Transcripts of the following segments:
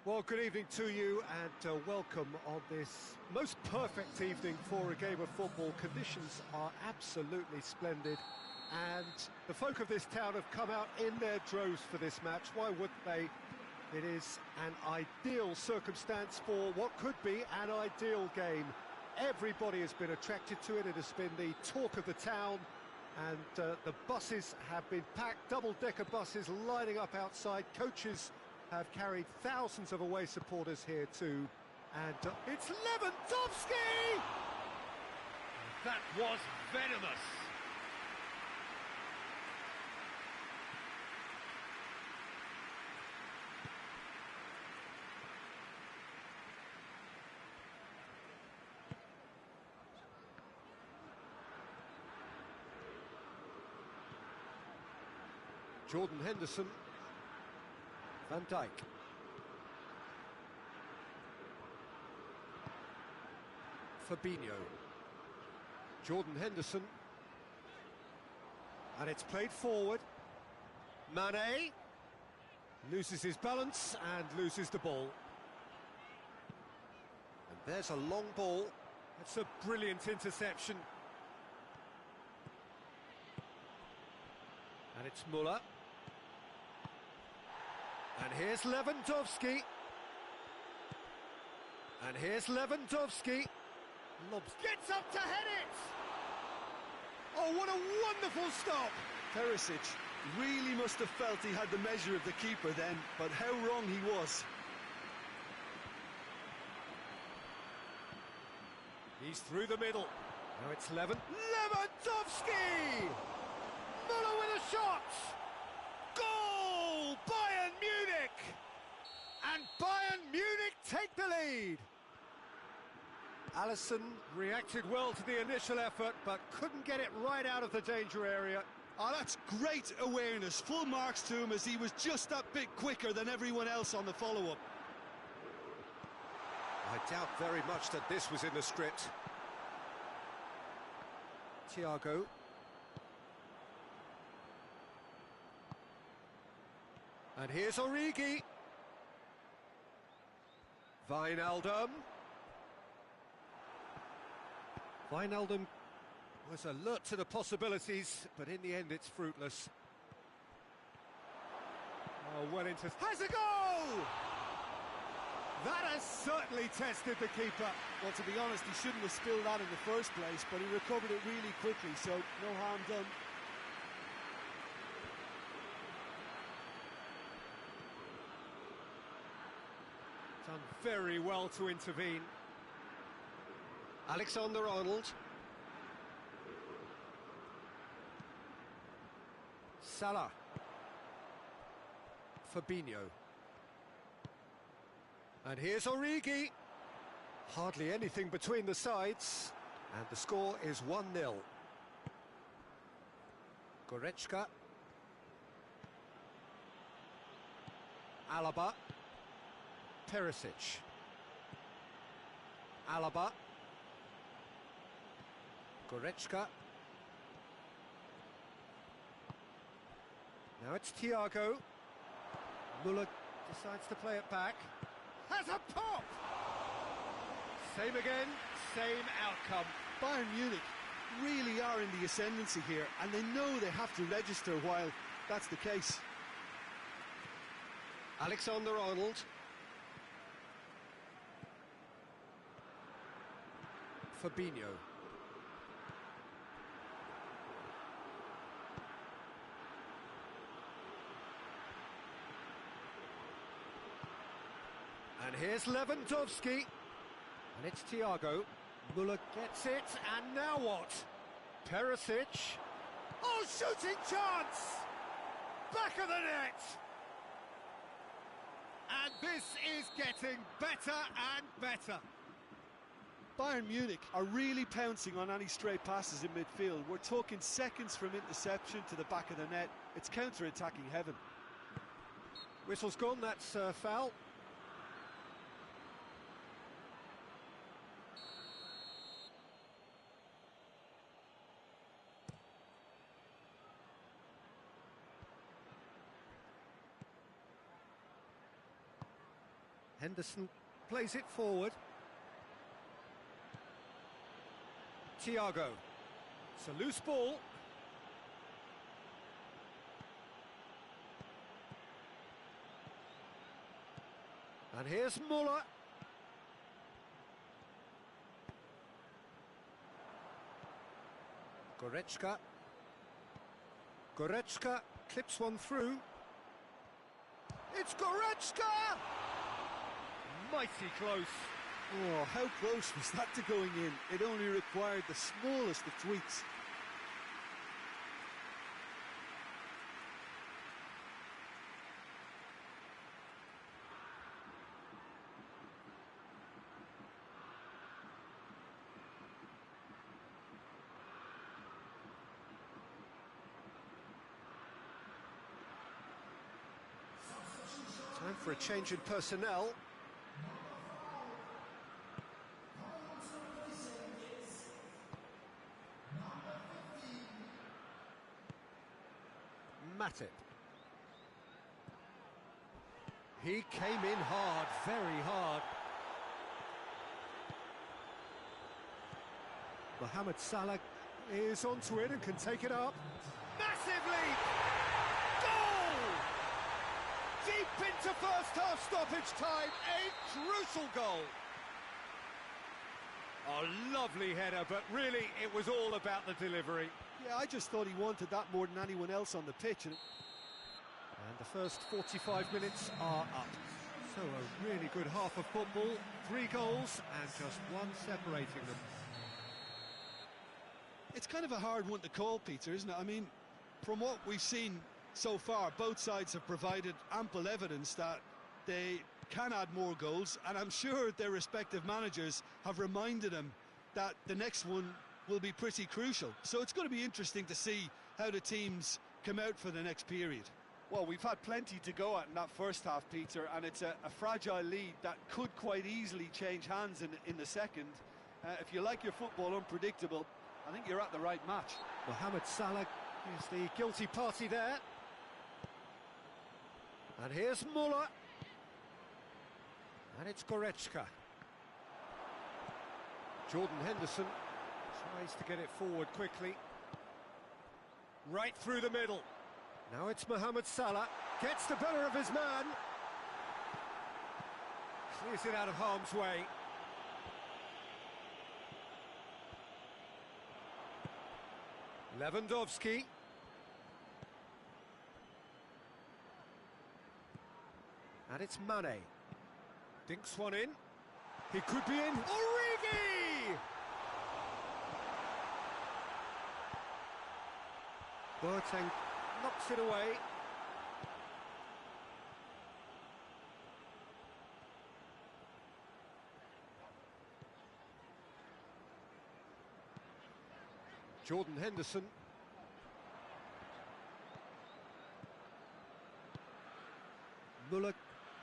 Well, good evening to you and welcome on this most perfect evening for a game of football. Conditions are absolutely splendid and the folk of this town have come out in their droves for this match. Why wouldn't they? It is an ideal circumstance for what could be an ideal game. Everybody has been attracted to it. It has been the talk of the town, and the buses have been packed, double-decker buses lining up outside. Coaches have carried thousands of away supporters here too, and it's Lewandowski! That was venomous. Jordan Henderson, Van Dijk, Fabinho, Jordan Henderson, and it's played forward. Mane loses his balance and loses the ball. And there's a long ball. It's a brilliant interception. And it's Müller. And here's Lewandowski. And here's Lewandowski. Lobs gets up to head it! Oh, what a wonderful stop! Perisic really must have felt he had the measure of the keeper then, but how wrong he was. He's through the middle. Now it's Lewandowski! Müller with a shot! Goal! Bayern Munich! And Bayern Munich take the lead! Alisson reacted well to the initial effort, but couldn't get it right out of the danger area. Oh, that's great awareness. Full marks to him as he was just that bit quicker than everyone else on the follow-up. I doubt very much that this was in the script. Thiago. And here's Origi. Wijnaldum. Wijnaldum was alert to the possibilities, but in the end it's fruitless. Oh, well into... Has a goal! That has certainly tested the keeper. Well, to be honest, he shouldn't have spilled that in the first place, but he recovered it really quickly, so no harm done. Done very well to intervene. Alexander-Arnold. Salah. Fabinho. And here's Origi. Hardly anything between the sides. And the score is 1-0. Goretzka. Alaba. Perisic. Alaba. Goretzka. Now it's Thiago. Müller decides to play it back. Has a pop! Same again, same outcome. Bayern Munich really are in the ascendancy here, and they know they have to register while that's the case. Alexander-Arnold. Fabinho. And here's Lewandowski. And it's Thiago. Müller gets it, and now what? Perisic. Oh, shooting chance! Back of the net! And this is getting better and better. Bayern Munich are really pouncing on any stray passes in midfield. We're talking seconds from interception to the back of the net. It's counter-attacking heaven. Whistle's gone, that's foul. Henderson plays it forward. Thiago. It's a loose ball. And here's Muller. Goretzka. Goretzka clips one through. It's Goretzka! Mighty close. Oh, how close was that to going in? It only required the smallest of tweaks. Time for a change in personnel. Matip. He came in hard, very hard. Mohamed Salah is onto it and can take it up. Massive leap! Goal! Deep into first half stoppage time, a crucial goal. A lovely header, but really it was all about the delivery. Yeah, I just thought he wanted that more than anyone else on the pitch. And the first 45 minutes are up. So a really good half of football, 3 goals and just one separating them. it's kind of a hard one to call, Peter, isn't it? I mean, from what we've seen so far, both sides have provided ample evidence that they can add more goals, and I'm sure their respective managers have reminded them that the next one will be pretty crucial. So it's going to be interesting to see how the teams come out for the next period. Well, we've had plenty to go at in that first half, Peter, and it's a fragile lead that could quite easily change hands in the second. If you like your football unpredictable, I think you're at the right match. Mohamed Salah is the guilty party there. And here's Muller. And it's Goretzka. Jordan Henderson tries to get it forward quickly. Right through the middle. Now it's Mohamed Salah. Gets the better of his man. Clears it out of harm's way. Lewandowski. And it's Mane. Dinks one in. He could be in. Origi! Boateng knocks it away. Jordan Henderson. Muller,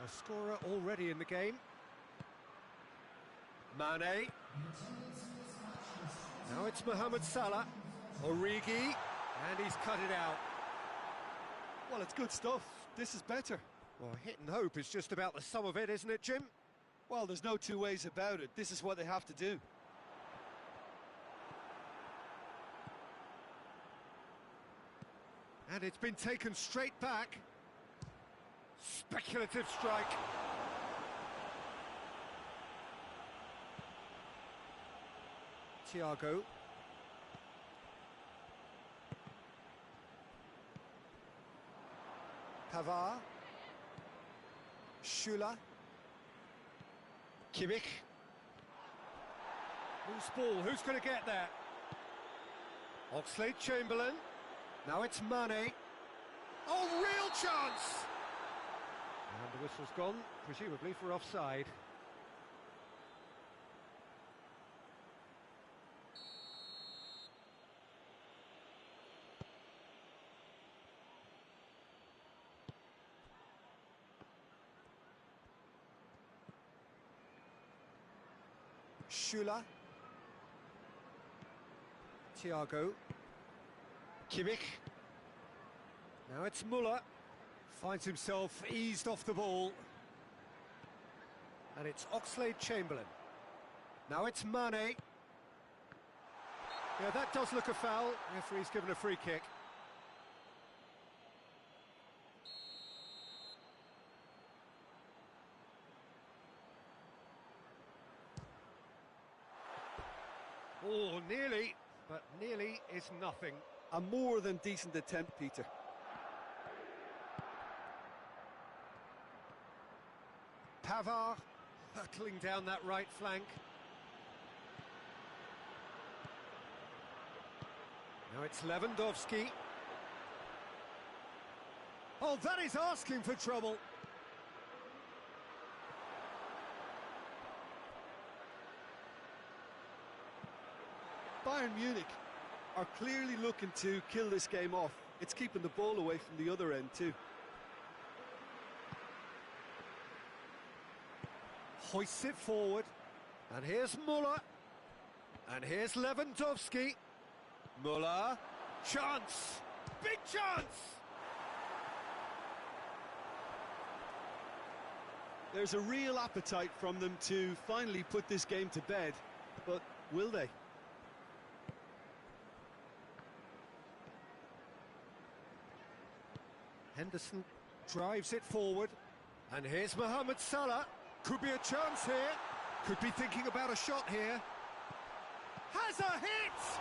a scorer already in the game. Mane. Now it's Mohamed Salah. Origi. And he's cut it out. Well, it's good stuff. This is better. Well, hit and hope is just about the sum of it, isn't it, Jim? Well, there's no two ways about it. This is what they have to do. And it's been taken straight back. Speculative strike. Thiago. Pavard. Schüller. Kimmich. Loose ball, who's going to get there? Oxlade-Chamberlain. Now it's Mane. Oh, real chance! And the whistle's gone, presumably for offside. Schüller. Thiago. Kimmich. Now it's Muller. Finds himself eased off the ball. And it's Oxlade-Chamberlain. Now it's Mane. Yeah, that does look a foul. Referee's given a free kick. Oh, nearly, but nearly is nothing. A more than decent attempt, Peter. Pavard hurtling down that right flank. Now it's Lewandowski. Oh, that is asking for trouble. Bayern Munich are clearly looking to kill this game off. It's keeping the ball away from the other end too. Hoists it forward. And here's Muller. And here's Lewandowski. Muller. Chance. Big chance! There's a real appetite from them to finally put this game to bed, but will they? Henderson drives it forward. And here's Mohamed Salah. Could be a chance here. Could be thinking about a shot here. Has a hit!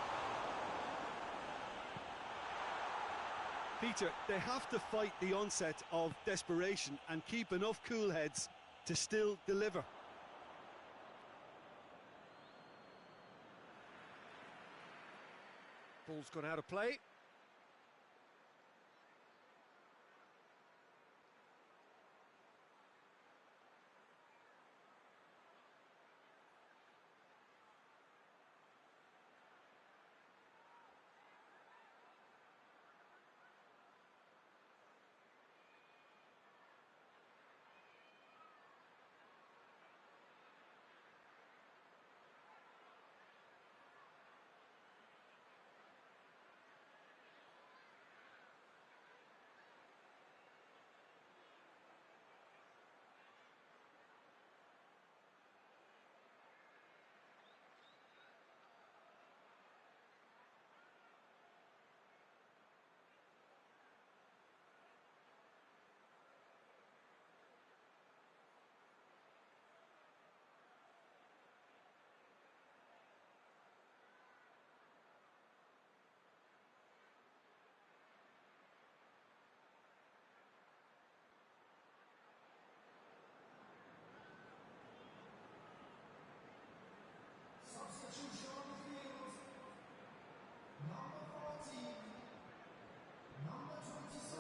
Peter, they have to fight the onset of desperation and keep enough cool heads to still deliver. Ball's gone out of play.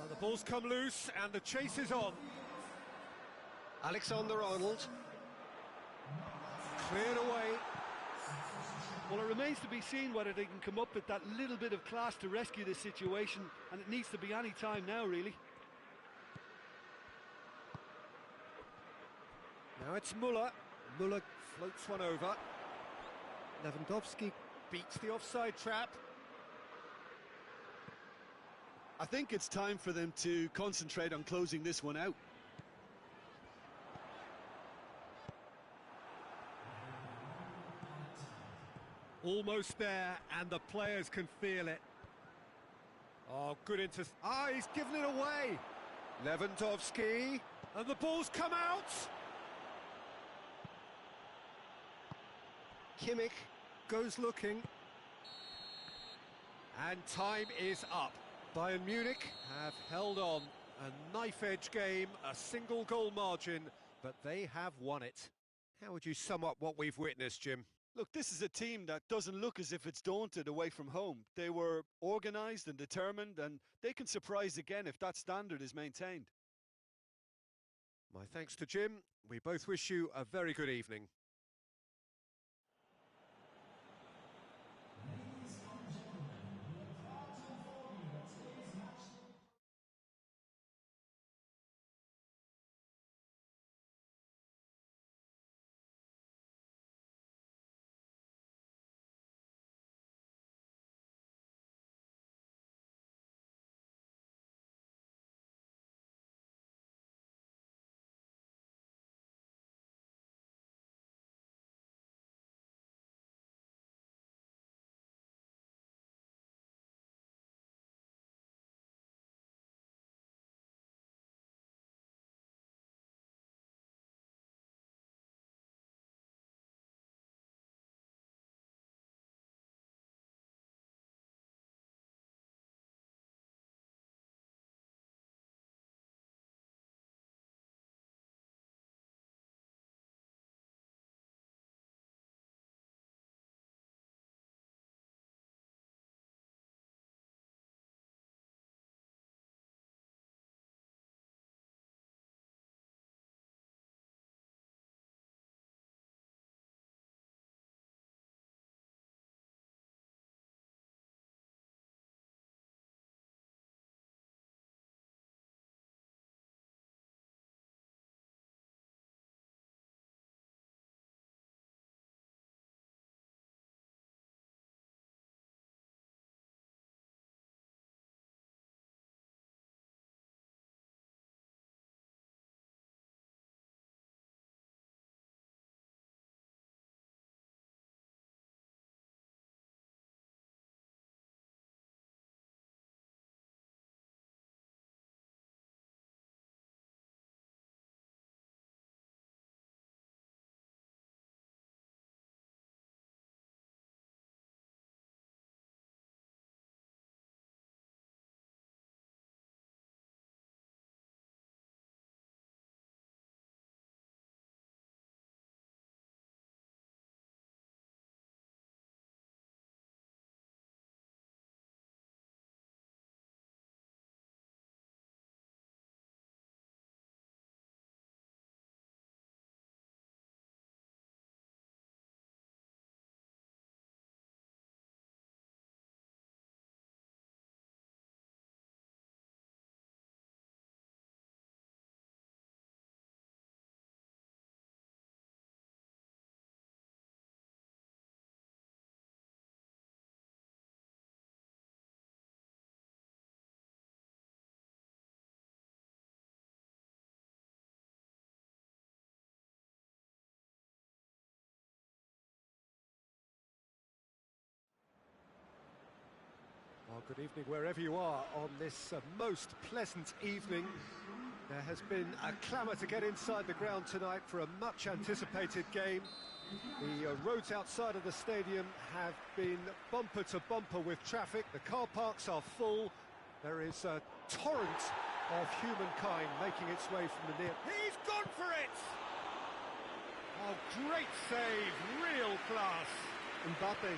The ball's come loose and the chase is on. Alexander-Arnold. Cleared away. Well, it remains to be seen whether they can come up with that little bit of class to rescue this situation, and it needs to be any time now, really. Now it's Muller. Muller floats one over. Lewandowski beats the offside trap. I think it's time for them to concentrate on closing this one out. Almost there, and the players can feel it. Oh, good he's given it away. Lewandowski, and the ball's come out. Kimmich goes looking. And time is up. Bayern Munich have held on. A knife-edge game, a single goal margin, but they have won it. How would you sum up what we've witnessed, Jim? Look, this is a team that doesn't look as if it's daunted away from home. They were organised and determined, and they can surprise again if that standard is maintained. My thanks to Jim. We both wish you a very good evening. Good evening wherever you are on this most pleasant evening. There has been a clamour to get inside the ground tonight for a much anticipated game. The roads outside of the stadium have been bumper to bumper with traffic. The car parks are full. There is a torrent of humankind making its way from the near... He's gone for it! Oh, great save, real class. Mbappe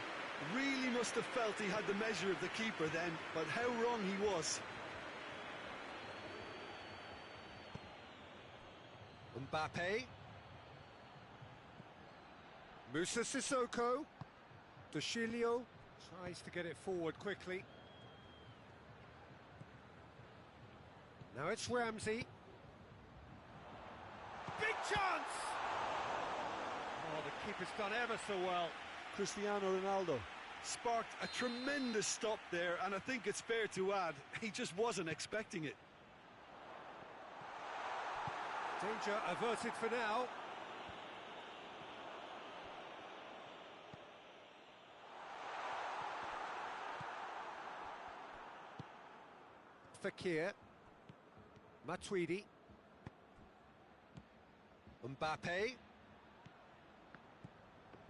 really must have felt he had the measure of the keeper then, but how wrong he was. Mbappe. Moussa Sissoko. De Chilio tries to get it forward quickly. Now it's Ramsey. Big chance! Oh, the keeper's done ever so well. Cristiano Ronaldo sparked a tremendous stop there, and I think it's fair to add, he just wasn't expecting it. Danger averted for now. Fekir. Matuidi. Mbappe.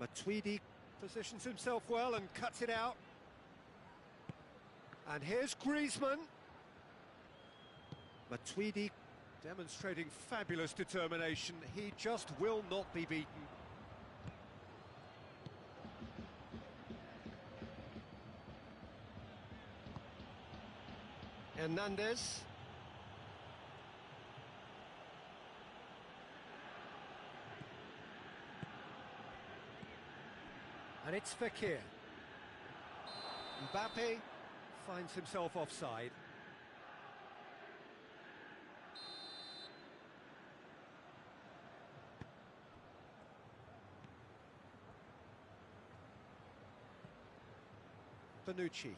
Matuidi positions himself well and cuts it out. And here's Griezmann. Matuidi demonstrating fabulous determination. He just will not be beaten. Hernandez. And it's Fekir. Mbappe finds himself offside. Bonucci.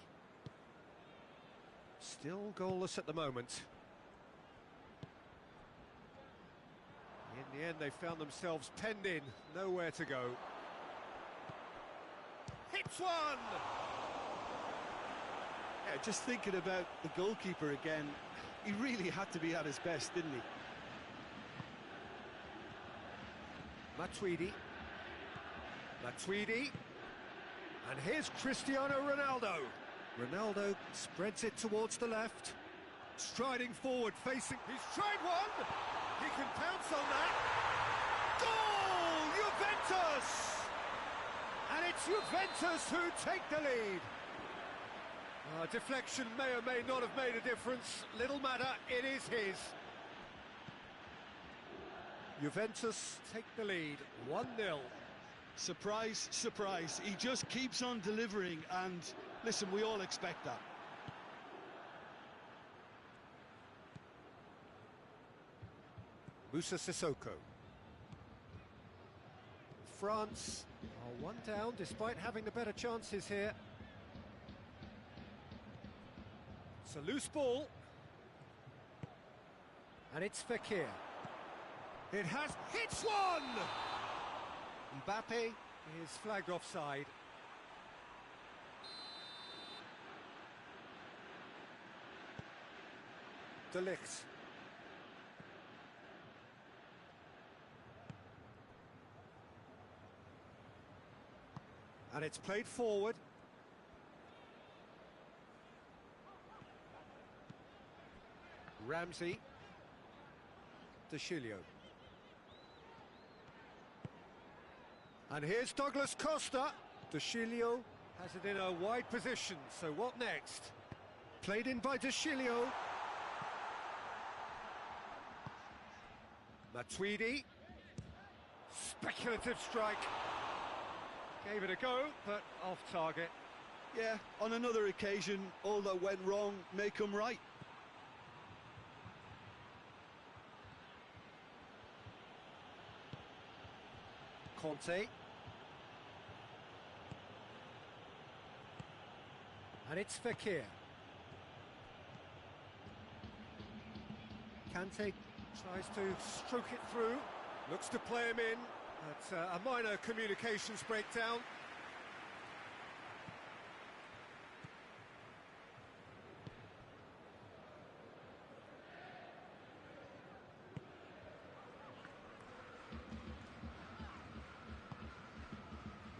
Still goalless at the moment. In the end, they found themselves penned in, nowhere to go. Hits one! Yeah, just thinking about the goalkeeper again, he really had to be at his best, didn't he? Matuidi. Matuidi. And here's Cristiano Ronaldo. Ronaldo spreads it towards the left. Striding forward, facing... He's tried one! He can pounce on that! Goal! Juventus! And it's Juventus who take the lead. Deflection may or may not have made a difference. Little matter, it is his. Juventus take the lead, 1-0. Surprise, surprise. He just keeps on delivering, and listen, we all expect that. Moussa Sissoko. France are one down despite having the better chances here. It's a loose ball. And it's Fekir. It has hits one! Mbappe is flagged offside. De Ligt. And it's played forward. Ramsey. De Chilio. And here's Douglas Costa. De Chilio has it in a wide position, so what next? Played in by De Chilio. Matuidi. Speculative strike. Gave it a go, but off target. Yeah, on another occasion, all that went wrong may come right. Conte. And it's Fekir. Kante tries to stroke it through, looks to play him in, but a minor communications breakdown.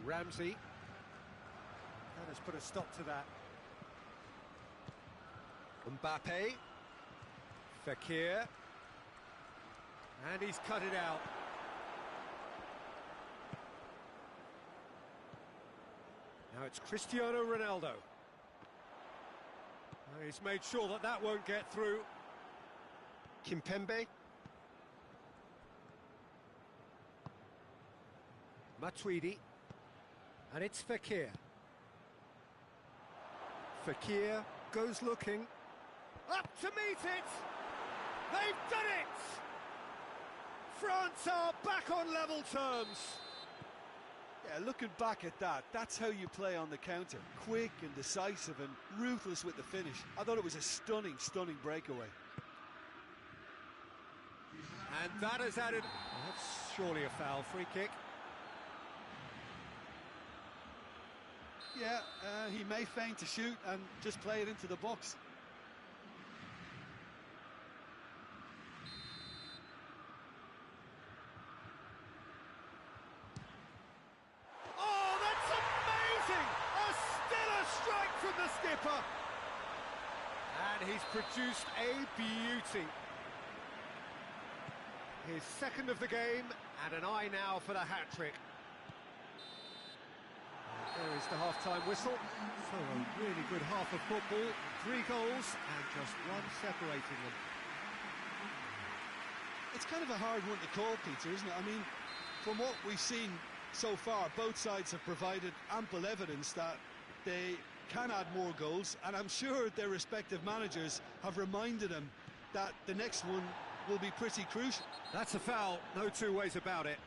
Ramsey. That has put a stop to that. Mbappe. Fekir. And he's cut it out. Now it's Cristiano Ronaldo. He's made sure that that won't get through. Kimpembe. Matuidi. And it's Fekir. Fekir goes looking. Up to meet it! They've done it! France are back on level terms. Yeah, looking back at that, that's how you play on the counter. Quick and decisive and ruthless with the finish. I thought it was a stunning, stunning breakaway. And that has added... Oh, that's surely a foul. Free kick. Yeah, he may feign to shoot and just play it into the box. Oh, that's amazing! Still a strike from the skipper. And he's produced a beauty. His second of the game, and an eye now for the hat-trick. There is the half-time whistle. So a really good half of football, 3 goals and just one separating them. It's kind of a hard one to call, Peter, isn't it? I mean, from what we've seen so far, both sides have provided ample evidence that they can add more goals, and I'm sure their respective managers have reminded them that the next one will be pretty crucial. That's a foul, no two ways about it.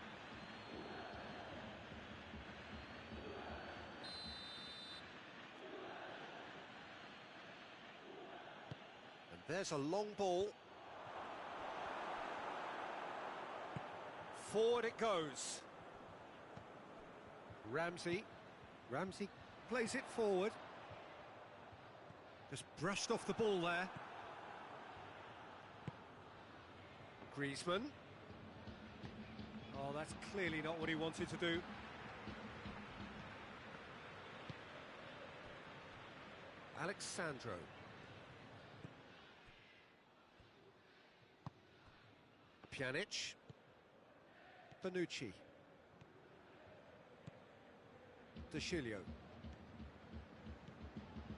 There's a long ball. Forward it goes. Ramsey. Ramsey plays it forward. Just brushed off the ball there. Griezmann. Oh, that's clearly not what he wanted to do. Alexandro. Pjanic. Bonucci. De Chilio.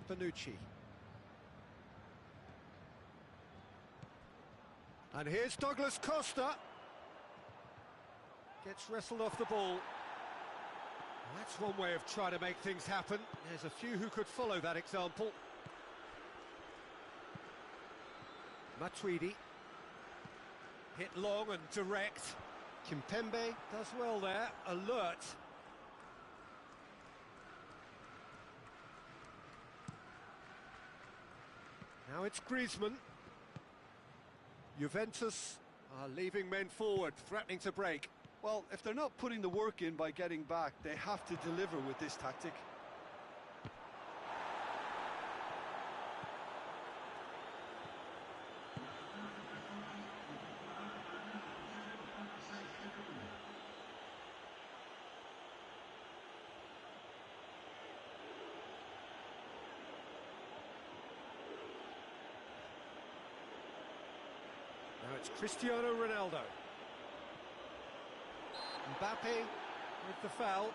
Bonucci. And here's Douglas Costa. Gets wrestled off the ball. That's one way of trying to make things happen. There's a few who could follow that example. Matuidi. Hit long and direct. Kimpembe does well there, alert. Now it's Griezmann. Juventus are leaving men forward, threatening to break. Well, if they're not putting the work in by getting back, they have to deliver with this tactic. Now it's Cristiano Ronaldo. Mbappe with the foul.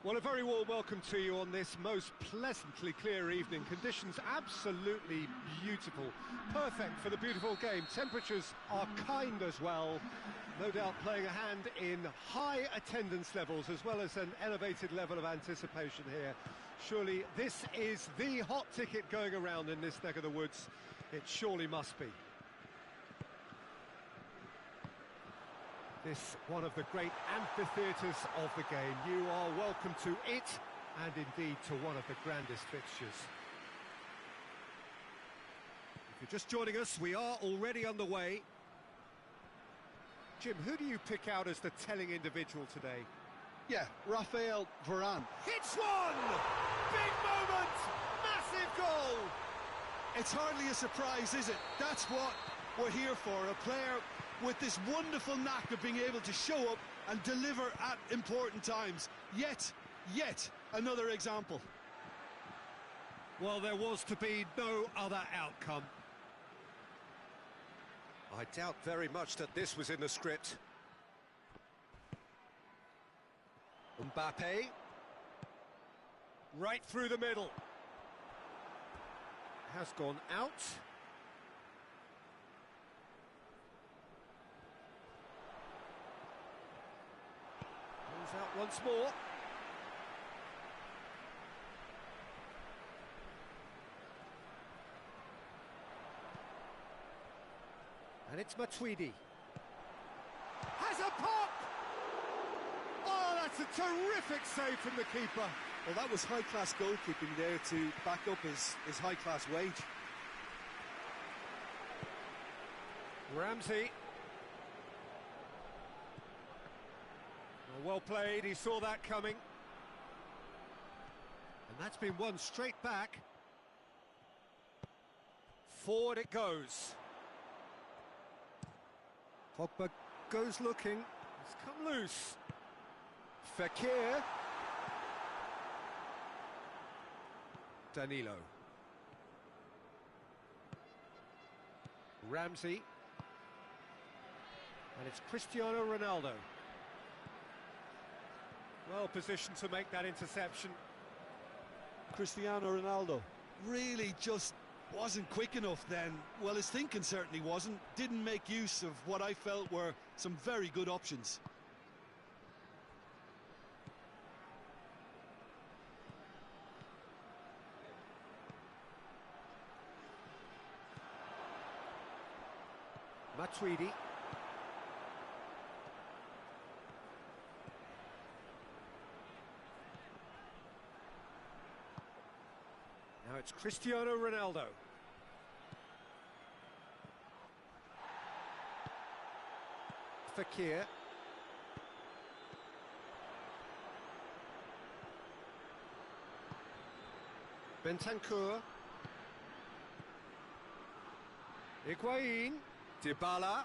Well, a very warm welcome to you on this most pleasantly clear evening. Conditions absolutely beautiful, perfect for the beautiful game. Temperatures are kind as well, no doubt playing a hand in high attendance levels as well as an elevated level of anticipation here. Surely this is the hot ticket going around in this neck of the woods. It surely must be. This one of the great amphitheatres of the game. You are welcome to it, and indeed to one of the grandest fixtures. If you're just joining us, we are already underway. Jim, who do you pick out as the telling individual today? Yeah, Raphael Varane. Hits one! Big moment! Massive goal! It's hardly a surprise, is it? That's what we're here for, a player with this wonderful knack of being able to show up and deliver at important times. Yet another example. Well, there was to be no other outcome. I doubt very much that this was in the script. Mbappe. Right through the middle. Has gone out. Goes out once more. And it's Matuidi. Has a pop! Oh, that's a terrific save from the keeper. Well, that was high-class goalkeeping there to back up his high-class wage. Ramsey. Well played, he saw that coming. And that's been won straight back. Forward it goes. Pogba goes looking. It's come loose. Fekir. Danilo. Ramsey. And it's Cristiano Ronaldo. Well positioned to make that interception. Cristiano Ronaldo really just wasn't quick enough then. Well, his thinking certainly wasn't. Didn't make use of what I felt were some very good options. Matuidi. Now it's Cristiano Ronaldo. Fekir. Bentancur. Higuain. Dybala.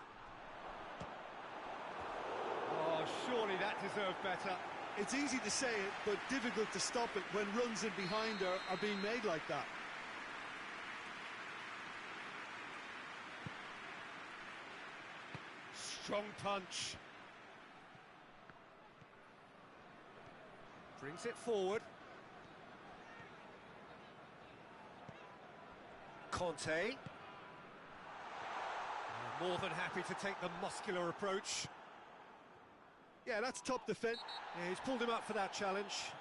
Oh, surely that deserved better. It's easy to say it, but difficult to stop it when runs in behind are being made like that. Strong punch. Brings it forward. Conte. More than happy to take the muscular approach. Yeah, that's top defence. Yeah, he's pulled him up for that challenge.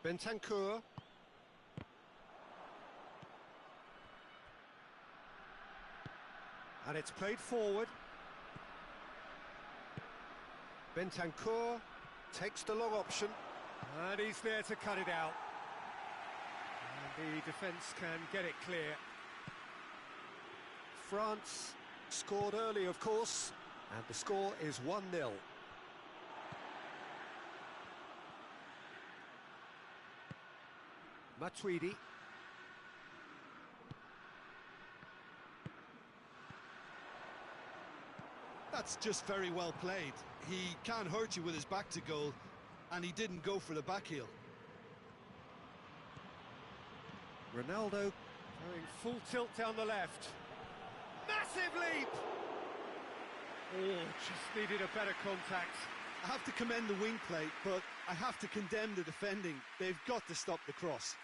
Bentancur. And it's played forward. Bentancur takes the long option. And he's there to cut it out. The defence can get it clear. France scored early, of course, and the score is 1-0. Matuidi. That's just very well played. He can't hurt you with his back to goal, and he didn't go for the back heel. Ronaldo going full tilt down the left. Massive leap! Oh, just needed a better contact. I have to commend the wing play, but I have to condemn the defending. They've got to stop the cross.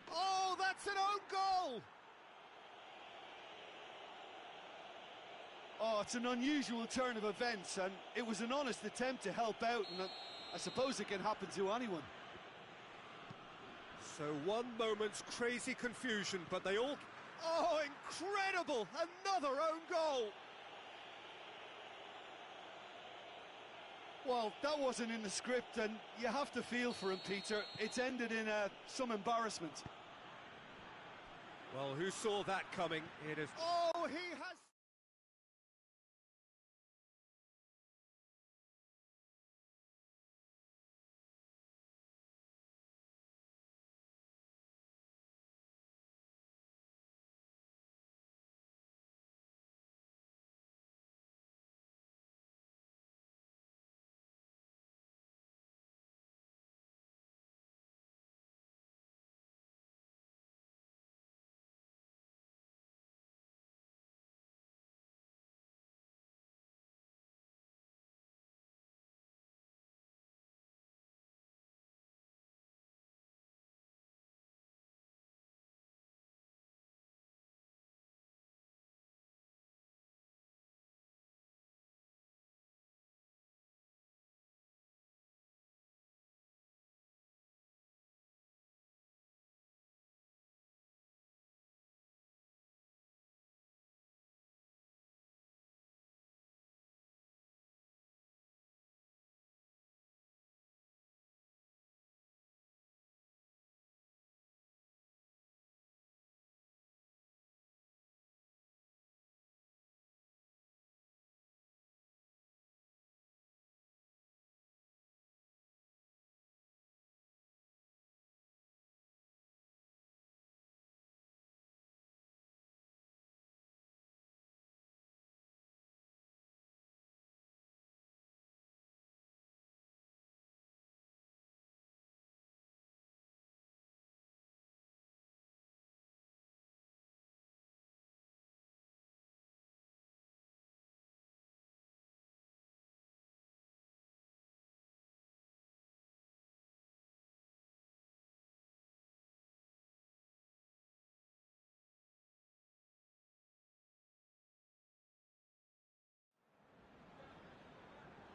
Oh, that's an own goal! Oh, it's an unusual turn of events, and it was an honest attempt to help out, and I suppose it can happen to anyone. So one moment's crazy confusion, but they all... Oh, incredible! Another own goal! Well, that wasn't in the script, and you have to feel for him, Peter. It's ended in some embarrassment. Well, who saw that coming? It is... Oh, he has...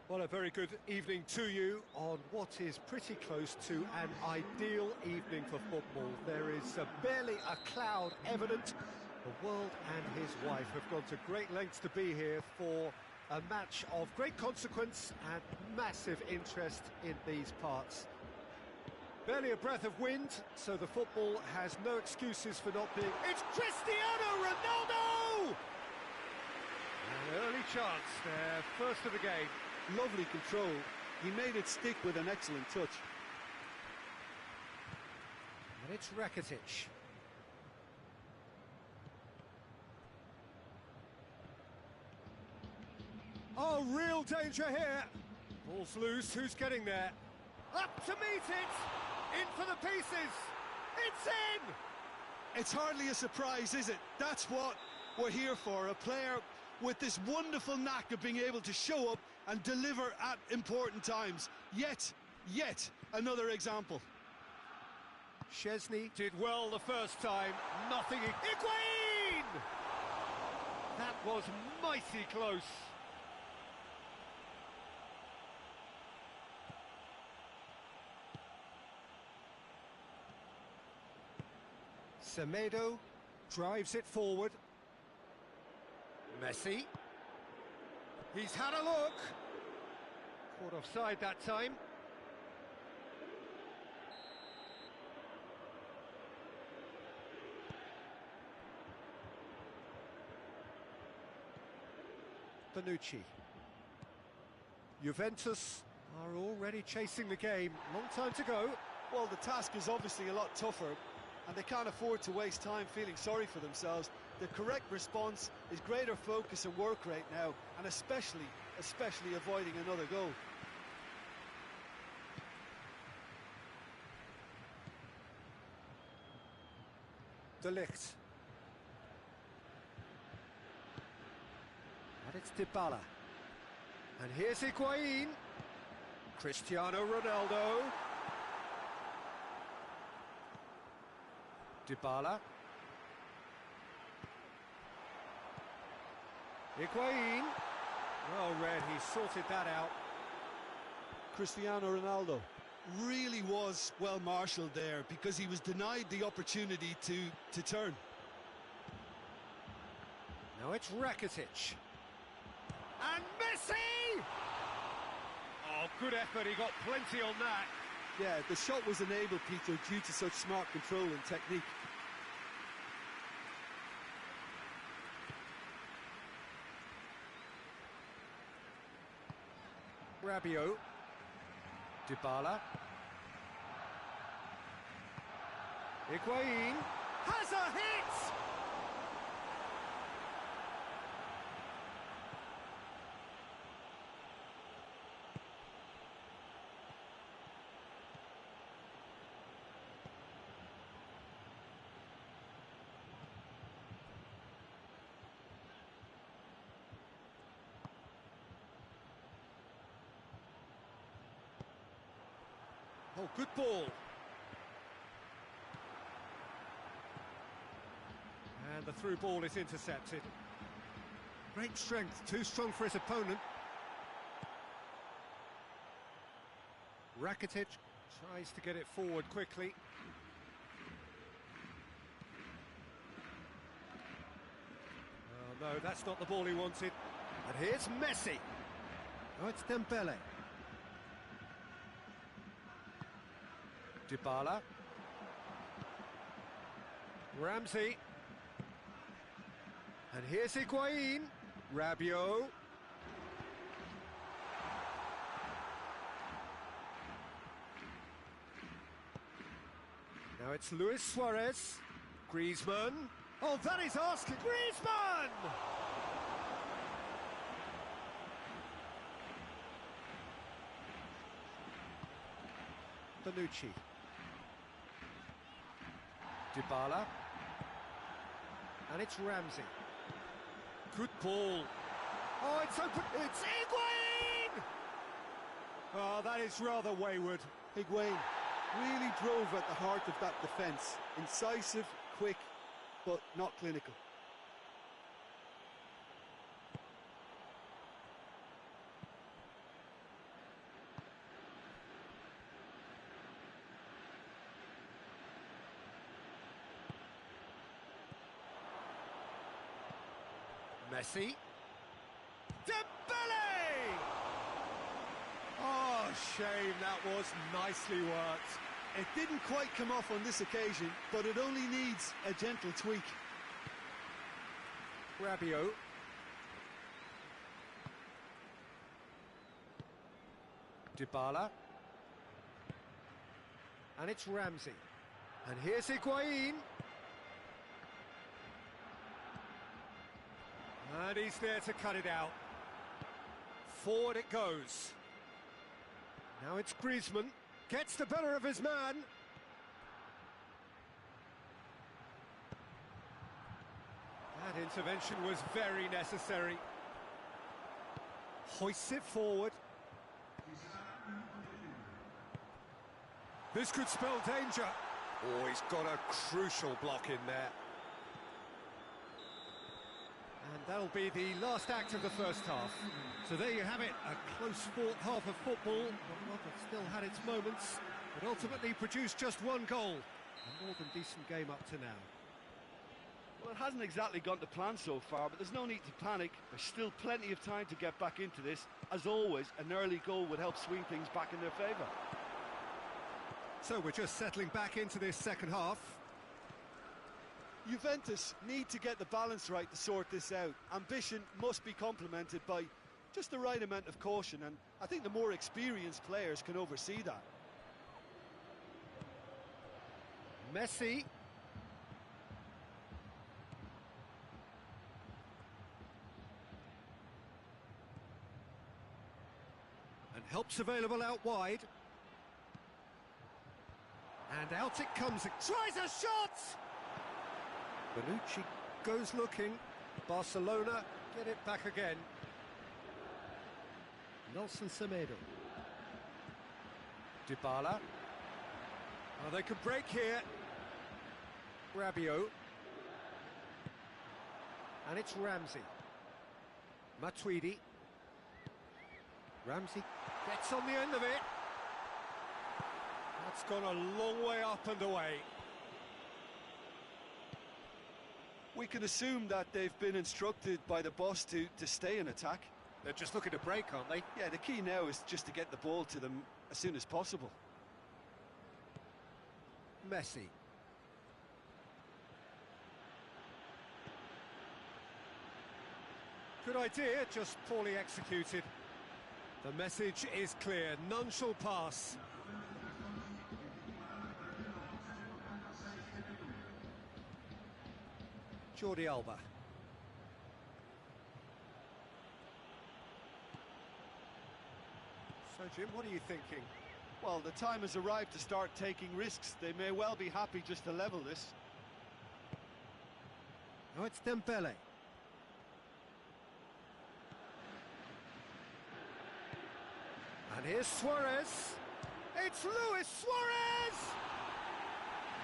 Well, a very good evening to you on what is pretty close to an ideal evening for football. There is barely a cloud evident. The world and his wife have gone to great lengths to be here for a match of great consequence and massive interest in these parts. Barely a breath of wind, so the football has no excuses for not being... It's Cristiano Ronaldo! An early chance there, first of the game. Lovely control. He made it stick with an excellent touch. And it's Rakitic. Oh, real danger here. Ball's loose, who's getting there? Up to meet it! In for the pieces! It's in! It's hardly a surprise, is it? That's what we're here for, a player with this wonderful knack of being able to show up and deliver at important times. Yet another example. Szczesny did well the first time, nothing... Higuain! That was mighty close. Semedo drives it forward. Messi. He's had a look. Caught offside that time. Bonucci. Juventus are already chasing the game. Long time to go. Well, the task is obviously a lot tougher, and they can't afford to waste time feeling sorry for themselves. The correct response is greater focus and work rate now, and especially avoiding another goal. De Ligt. And it's Dybala. And here's Higuain. Cristiano Ronaldo. Dybala. Higuain. Well read, he sorted that out. Cristiano Ronaldo really was well marshalled there because he was denied the opportunity to turn. Now it's Rakitic. And Messi! Oh, good effort, he got plenty on that. Yeah, the shot was enabled, Peter, due to such smart control and technique. Rabiot. Dybala. Higuain has a hit! Oh, good ball. And the through ball is intercepted. Great strength, too strong for his opponent. Rakitic tries to get it forward quickly. Oh no, that's not the ball he wanted. And here's Messi. Oh, it's Dembele. Dybala. Ramsey. And here's Higuain. Rabiot. Now it's Luis Suarez. Griezmann. Oh, that is asking. Griezmann! Bonucci. Dybala. And it's Ramsey. Good ball. Oh, it's open. It's Higuain! Oh, that is rather wayward. Higuain really drove at the heart of that defence. Incisive, quick, but not clinical. Messi. Dembele! Oh, shame, that was nicely worked. It didn't quite come off on this occasion, but it only needs a gentle tweak. Rabiot. Dybala. And it's Ramsey. And here's Higuain. And he's there to cut it out. Forward it goes. Now it's Griezmann. Gets the better of his man. That intervention was very necessary. Hoists it forward. This could spell danger. Oh, he's got a crucial block in there. And that'll be the last act of the first half. So there you have it, a close-fought half of football. One that still had its moments, but ultimately produced just one goal. A more than decent game up to now. Well, it hasn't exactly gone to plan so far, but there's no need to panic. There's still plenty of time to get back into this. As always, an early goal would help swing things back in their favour. So we're just settling back into this second half. Juventus need to get the balance right to sort this out. Ambition must be complemented by just the right amount of caution, and I think the more experienced players can oversee that. Messi. And help's available out wide. And out it comes. Tries a shot! Bonucci goes looking. Barcelona get it back again. Nelson Semedo. Dybala. Oh, they could break here. Rabiot. And it's Ramsey. Matuidi. Ramsey gets on the end of it. That's gone a long way up and away. We can assume that they've been instructed by the boss to stay in attack. They're just looking to break, aren't they? Yeah, the key now is just to get the ball to them as soon as possible. Messi. Good idea, just poorly executed. The message is clear, none shall pass. Jordi Alba. So, Jim, what are you thinking? Well, the time has arrived to start taking risks. They may well be happy just to level this. Now it's Dembele. And here's Suarez. It's Luis Suarez!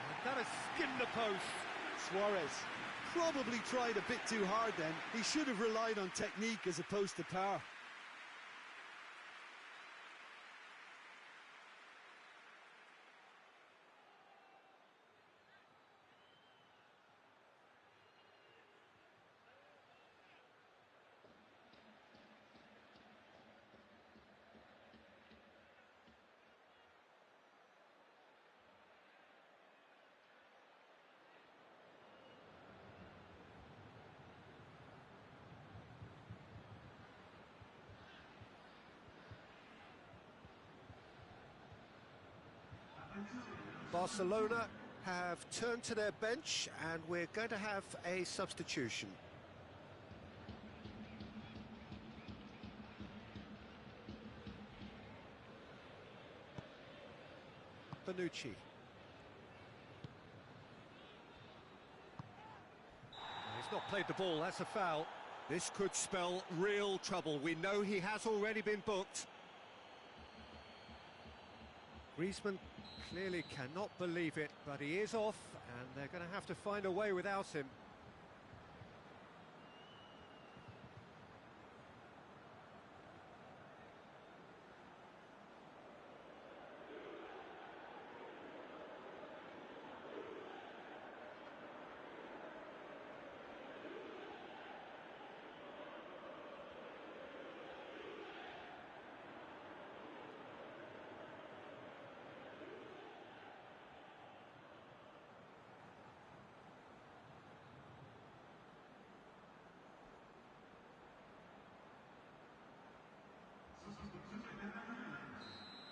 And that has skinned the post. Suarez probably tried a bit too hard then. He should have relied on technique as opposed to power. Barcelona have turned to their bench and we're going to have a substitution. Bonucci. He's not played the ball, that's a foul. This could spell real trouble. We know he has already been booked. Griezmann clearly cannot believe it, but he is off, and they're going to have to find a way without him.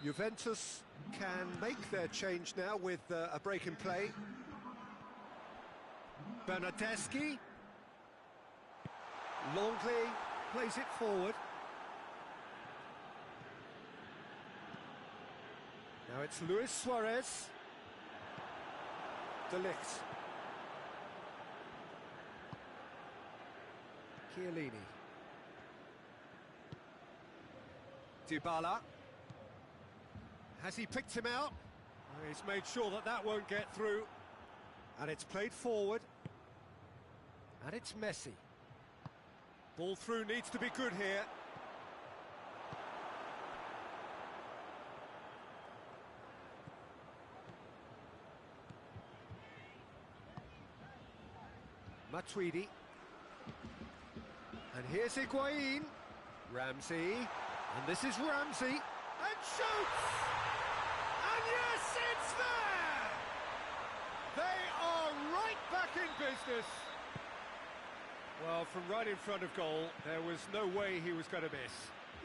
Juventus can make their change now with a break in play. Bernardeschi. Longley plays it forward. Now it's Luis Suarez. De Ligt. Chiellini. Dybala. Has he picked him out? He's made sure that that won't get through. And it's played forward. And it's Messi. Ball through needs to be good here. Matuidi. And here's Higuain. Ramsey. And this is Ramsey. And shoots! And yes, it's there! They are right back in business. Well, from right in front of goal, there was no way he was going to miss.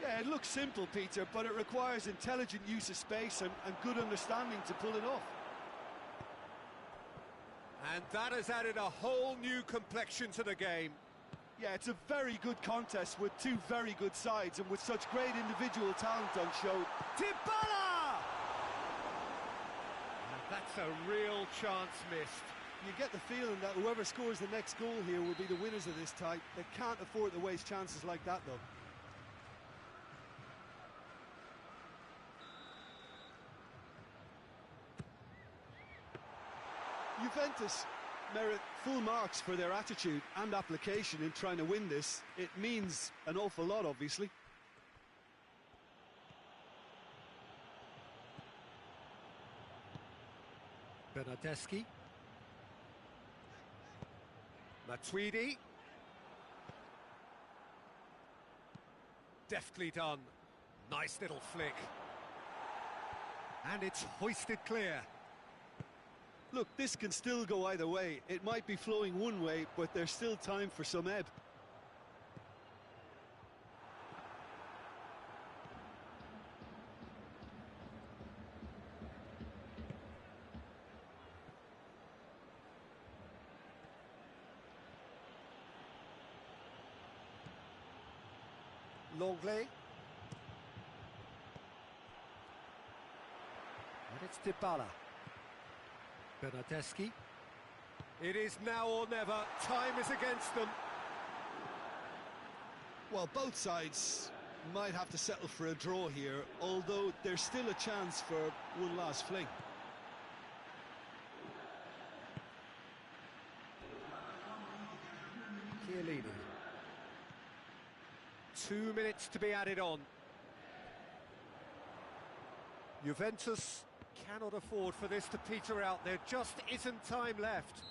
Yeah, it looks simple, Peter, but it requires intelligent use of space and good understanding to pull it off. And that has added a whole new complexion to the game. Yeah, it's a very good contest with two very good sides and with such great individual talent on show. Dybala! And that's a real chance missed. You get the feeling that whoever scores the next goal here will be the winners of this tie. They can't afford to waste chances like that, though. Juventus merit full marks for their attitude and application in trying to win this. It means an awful lot, obviously. Bernardeschi. Matuidi. Deftly done. Nice little flick. And it's hoisted clear. Look, this can still go either way. It might be flowing one way, but there's still time for some ebb. Longley. And it's Dybala. Bernardeschi. It is now or never. Time is against them. Well, both sides might have to settle for a draw here, although there's still a chance for one last fling. Chiellini. 2 minutes to be added on. Juventus cannot afford for this to peter out. There just isn't time left.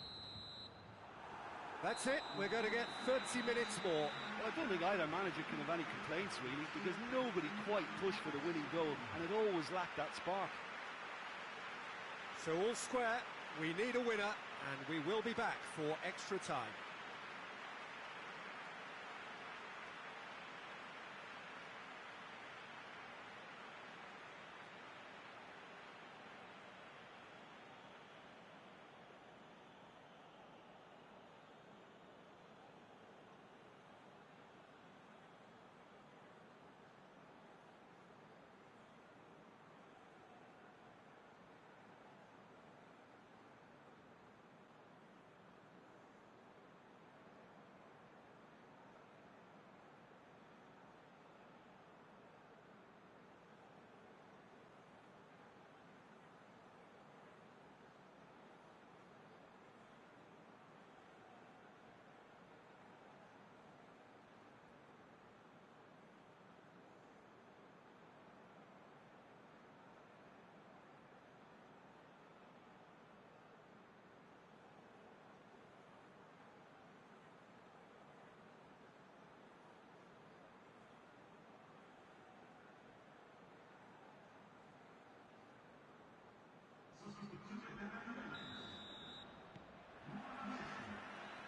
That's it. We're going to get 30 minutes more. Well, I don't think either manager can have any complaints, really, because nobody quite pushed for the winning goal, and it always lacked that spark. So all square, we need a winner, and we will be back for extra time.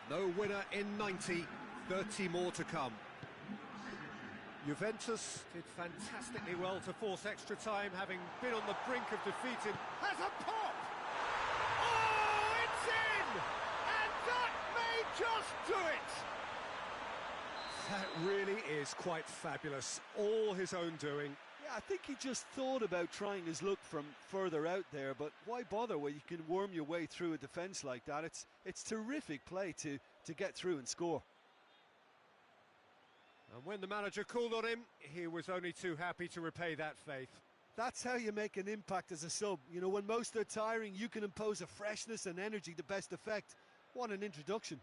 No winner in 90, 30 more to come. Juventus did fantastically well to force extra time, having been on the brink of defeat. Has a pop! Oh, it's in! And that may just do it! That really is quite fabulous. All his own doing. Yeah, I think he just thought about trying his luck from further out there, but why bother when you can worm your way through a defence like that? It's terrific play to get through and score. And when the manager called on him, he was only too happy to repay that faith. That's how you make an impact as a sub. You know, when most are tiring, you can impose a freshness and energy to best effect. What an introduction.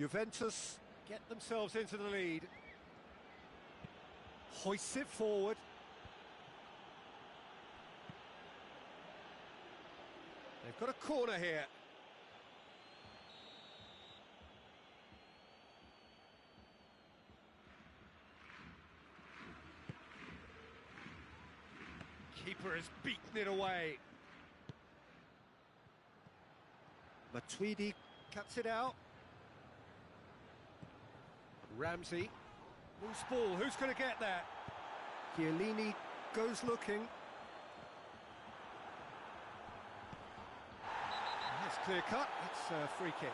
Juventus get themselves into the lead. Hoists it forward. They've got a corner here. Keeper has beaten it away. Matuidi cuts it out. Ramsey. Loose ball, who's going to get that? Chiellini goes looking. That's clear cut, it's a free kick.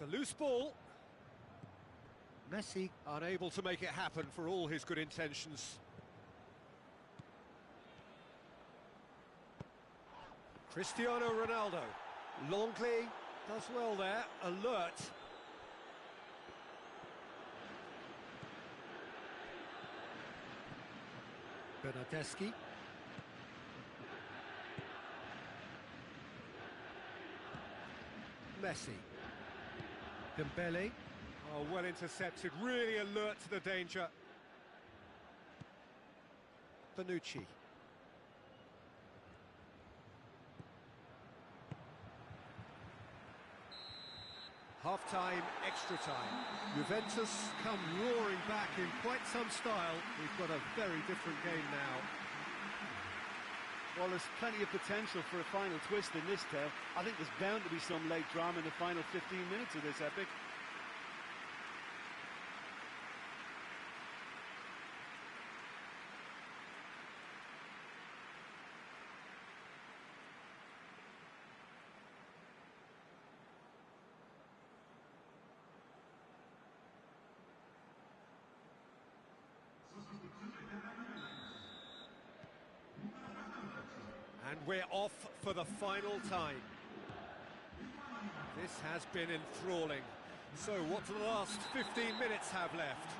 It's a loose ball. Messi unable to make it happen for all his good intentions. Cristiano Ronaldo. Longley does well there, alert. Bernardeschi. Messi. Dembele. Oh, well intercepted, really alert to the danger. Bonucci. Half-time, extra time. Juventus come roaring back in quite some style. We've got a very different game now. Well, there's plenty of potential for a final twist in this tale. I think there's bound to be some late drama in the final 15 minutes of this epic. And we're off for the final time. This has been enthralling. So what do the last 15 minutes have left?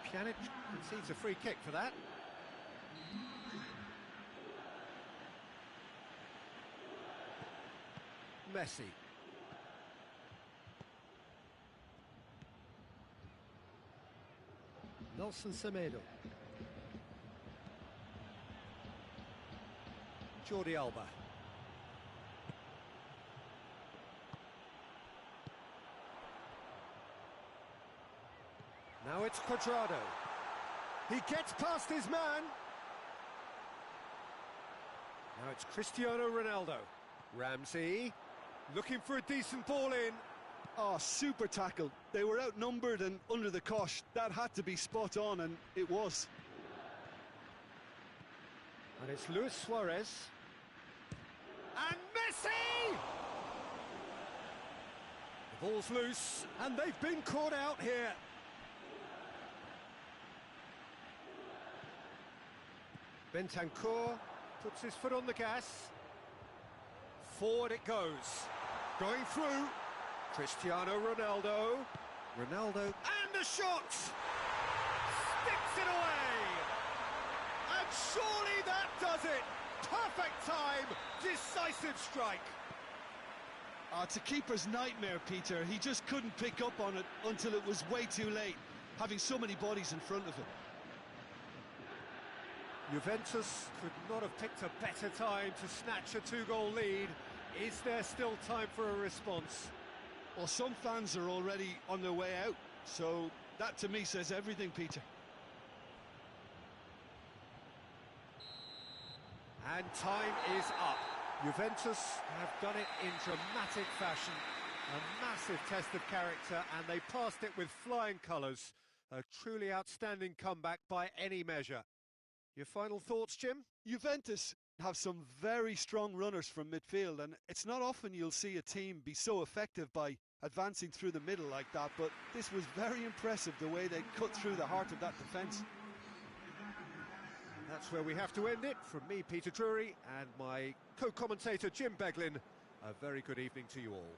Pjanic concedes a free kick for that. Messi. Nelson Semedo. Jordi Alba. Now it's Cuadrado. He gets past his man. Now it's Cristiano Ronaldo. Ramsey looking for a decent ball in. Oh, super tackle. They were outnumbered and under the cosh. That had to be spot on, and it was. And it's Luis Suarez. And Messi! The ball's loose, and they've been caught out here. Bentancur puts his foot on the gas. Forward it goes. Going through. Cristiano Ronaldo. Ronaldo. And the shot! Sticks it away! And surely that does it! Perfect time! Decisive strike! It's a keeper's nightmare, Peter. He just couldn't pick up on it until it was way too late, having so many bodies in front of him. Juventus could not have picked a better time to snatch a two-goal lead. Is there still time for a response? Well, some fans are already on their way out, so that to me says everything, Peter. And time is up. Juventus have done it in dramatic fashion. A massive test of character, and they passed it with flying colours. A truly outstanding comeback by any measure. Your final thoughts, Jim? Juventus have some very strong runners from midfield, and it's not often you'll see a team be so effective by advancing through the middle like that, but this was very impressive the way they cut through the heart of that defence. That's where we have to end it. From me, Peter Drury, and my co-commentator, Jim Beglin, a very good evening to you all.